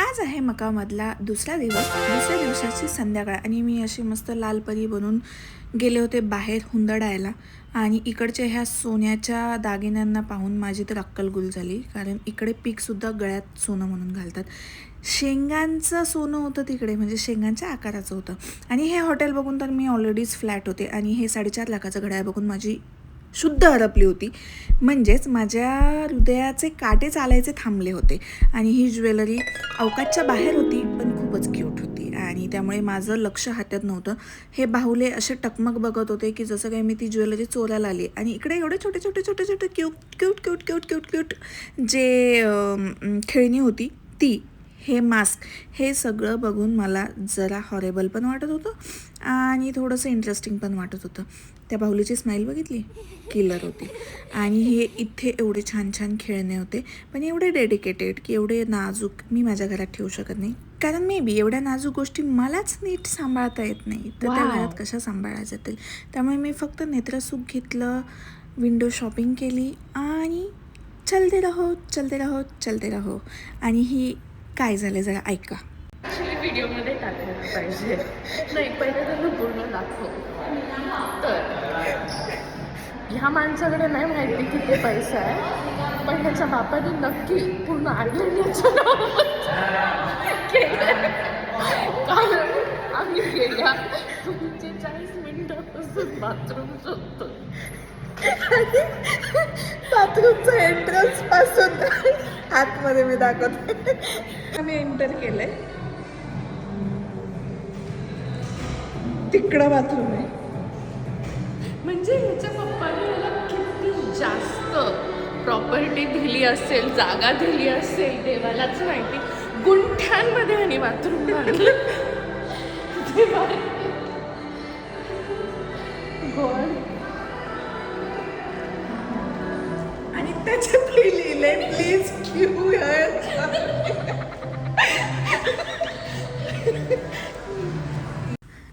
आज आहे मकामधला दुसरा दिवसाची संध्याकाळ आणि मी अशी मस्त लालपरी बनून गेले होते बाहेर हुंदडायला. आणि इकडच्या ह्या सोन्याच्या दागिन्यांना पाहून माझी तर अक्कल गुल झाली, कारण इकडे पीकसुद्धा गळ्यात सोनं म्हणून घालतात. शेंगांचं सोनं होतं तिकडे, म्हणजे शेंगांच्या आकाराचं होतं. आणि हे हॉटेल बघून तर मी ऑलरेडीच फ्लॅट होते आणि हे 4.5 लाखाचं घड्याळ बघून माझी शुद्ध हरपली होती. म्हणजेच माझ्या हृदयाचे काटे चालायचे थांबले होते. आणि ही ज्वेलरी अवकाशच्या बाहेर होती, पण खूपच क्यूट होती आणि त्यामुळे माझं लक्ष हातात नव्हतं. हे बाहुले असे टकमक बघत होते की जसं काही मी ती ज्वेलरी चोरायला आली. आणि इकडे एवढे छोटे छोटे छोटे छोटे cute cute cute cute cute cute जे खेळणी होती ती, हे मास्क, हे सगळं बघून मला जरा हॉरेबल पण वाटत होतं आणि थोडंसं इंटरेस्टिंग पण वाटत होतं. त्या बाहुलीची स्माईल बघितली, किलर होती. आणि हे इथे एवढे छान छान खेळणे होते, पण एवढे डेडिकेटेड की एवढे नाजूक मी माझ्या घरात ठेवू शकत नाही, कारण मे बी एवढ्या नाजूक गोष्टी मलाच नीट सांभाळता येत नाही, तर त्या घरात कशा सांभाळल्या जातील. त्यामुळे मी फक्त नेत्रसुख घेतलं, विंडो शॉपिंग केली आणि चलते रहो चलते रहो चलते रहो. आणि ही काय झालं जरा ऐका. ॲक्च्युली व्हिडिओमध्ये टाकायला पाहिजे. नाही, पहिले त्यांना पूर्ण दाखव. तर ह्या माणसाकडे नाही माहिती किती पैसा आहे, पण ह्याच्या बापाने नक्की पूर्ण आढळण्याचं नाव केलं. कारण आम्ही गेल्या 45 मिनिटापासून बाथरूम शोधतो. बाथरूमचं एंट्रन्स पासून आतमध्ये मी दाखवते. आम्ही एंटर केलंय, तिकडं बाथरूम आहे. म्हणजे ह्याच्या पप्पाने याला किती जास्त प्रॉपर्टी दिली असेल, जागा दिली असेल, देवालाच माहिती. गुंठ्यांमध्ये आणि बाथरूम बांधलं. आणि त्याच्यात लिहिलंय प्लीज क्यू.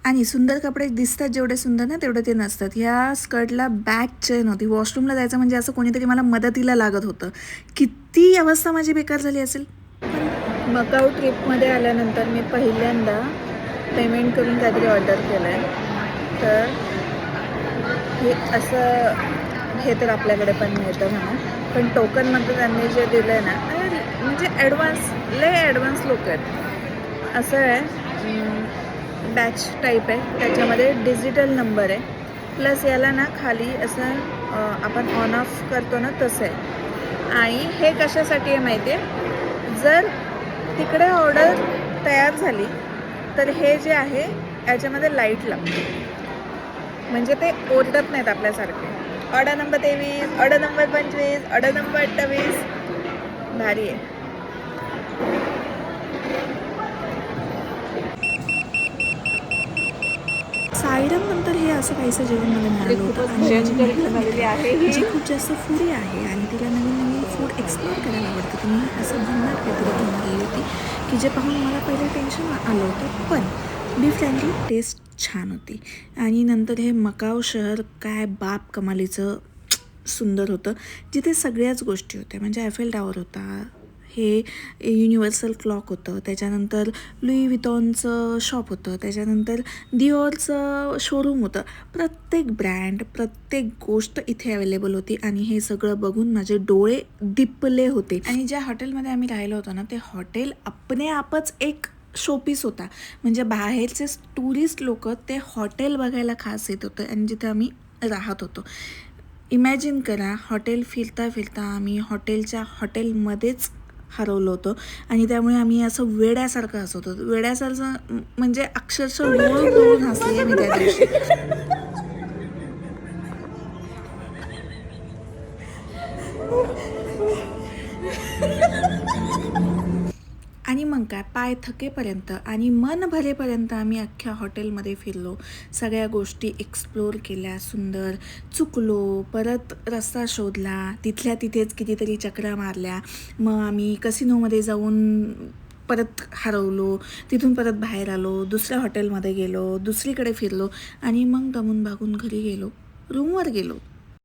आणि सुंदर कपडे दिसतात जेवढे सुंदर ना तेवढे ते नसतात. ह्या स्कर्टला बॅक चेन होती. वॉशरूमला जायचं म्हणजे असं कोणीतरी मला मदतीला लागत होतं. किती अवस्था माझी बेकार झाली असेल. पण मकाऊ ट्रिपमध्ये आल्यानंतर मी पहिल्यांदा पेमेंट करून काहीतरी ऑर्डर केलं आहे. तर हे असं, हे तर आपल्याकडे पण मिळतं म्हणा, पण टोकनमध्ये त्यांनी जे दिलं आहे ना, म्हणजे ॲडव्हान्स लोक आहेत. असं आहे, बॅच टाईप आहे, त्याच्यामध्ये डिजिटल नंबर आहे, प्लस याला ना खाली असं आपण ऑन ऑफ करतो ना तसं आहे. आणि हे कशासाठी आहे माहिती आहे, जर तिकडे ऑर्डर तयार झाली तर हे जे आहे याच्यामध्ये लाईट लागते, म्हणजे ते ओरडत नाहीत आपल्यासारखे. Order number 23, order number 25, order number 28. भारी आहे. सायरन नंतर हे असं काहीसं जेवण मला मिळालं होतं. आणि जी खूप जास्त फूडी आहे आणि तिला नवीन नवीन फूड एक्सप्लोअर करायला आवडतं, तर मी असं भन्नाट काहीतरी घेऊन गेली होती की जे पाहून मला पहिलं टेन्शन आलं होतं, पण बी फ्रँकली टेस्ट छान होती. आणि नंतर हे मकाऊ शहर काय बाप कमालीचं सुंदर होतं, जिथे सगळ्याच गोष्टी होत्या. म्हणजे ॲफेल टॉवर होता, हे युनिव्हर्सल क्लॉक होतं, त्याच्यानंतर लुई वितॉनचं शॉप होतं, त्याच्यानंतर दिओरचं शोरूम होतं. प्रत्येक ब्रँड, प्रत्येक गोष्ट इथे अवेलेबल होती. आणि हे सगळं बघून माझे डोळे दिपले होते. आणि ज्या हॉटेलमध्ये आम्ही राहिलो होतो ना, ते हॉटेल अपने आपच एक शोपीस होता. म्हणजे बाहेरचे टुरिस्ट लोक ते हॉटेल बघायला खास येत होतं आणि जिथे आम्ही राहत होतो. इमॅजिन करा, हॉटेल फिरता फिरता आम्ही हॉटेलमध्येच हरवलो होतो. आणि त्यामुळे आम्ही असं वेड्यासारखं हसत होतो. वेड्यासारखं म्हणजे अक्षरशः लोळून लोळून हसले मी त्या दिवशी. आणि मग काय, पाय थकेपर्यंत आणि मन भरेपर्यंत आम्ही अख्ख्या हॉटेलमध्ये फिरलो, सगळ्या गोष्टी एक्सप्लोर केल्या, सुंदर चुकलो, परत रस्ता शोधला, तिथल्या तिथेच कितीतरी चक्रा मारल्या. मग आम्ही कसिनोमध्ये जाऊन परत हरवलो, तिथून परत बाहेर आलो, दुसऱ्या हॉटेलमध्ये गेलो, दुसरीकडे फिरलो आणि मग दमून भागून घरी गेलो, रूमवर गेलो.